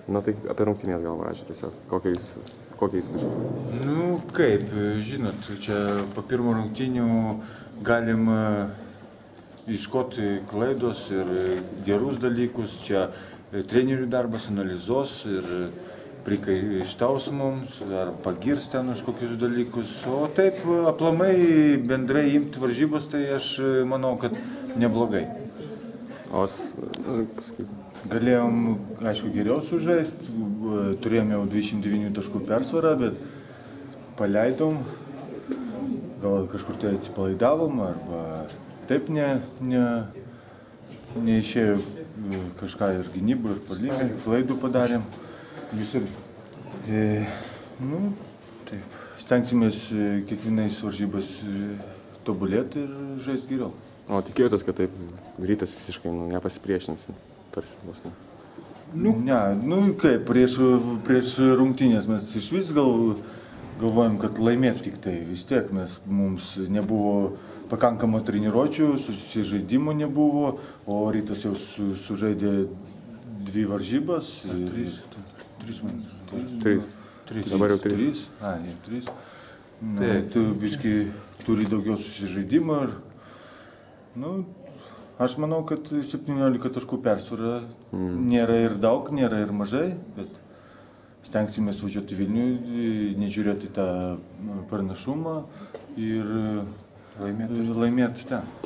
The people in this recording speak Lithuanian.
Na tai apie rungtynės gal rašė tiesiog. Kokie įspūdžiai? Nu kaip, žinot, čia po pirmo rungtynių galim ieškoti klaidos ir gerus dalykus. Čia trenerių darbas analizuos ir prikaištaus mums ar pagirs ten už kokius dalykus. O taip aplamai bendrai imti varžybos, tai aš manau, kad neblogai. Galėjom, aišku, geriau sužaisti, turėjome jau 29 taškų persvarą, bet paleidom, gal kažkur tai atsipalaidavom, arba taip neišėjo kažką ir gynybų, ir puolime, klaidų padarėm. Visur. Taip, stengsimės kiekvienais varžybas tobulėti ir žaisti geriau. O tikėjotės, kad taip Rytas visiškai nepasipriešins, tarsi vos ne? Kaip, prieš rungtynės mes iš vis galvojom, kad laimėt tik tai. Vis tiek mums nebuvo pakankamo treniruočių, susižaidimų nebuvo, o Rytas jau sužaidė 2 varžybas. 3. Dabar jau 3. 3. Tu biškai turi daugiau susižaidimų ir aš manau, kad 17 taškų persvara nėra ir daug, nėra ir mažai, bet stengsimės važiuoti Vilnių, nežiūrėti tą pranašumą ir laimėti ten.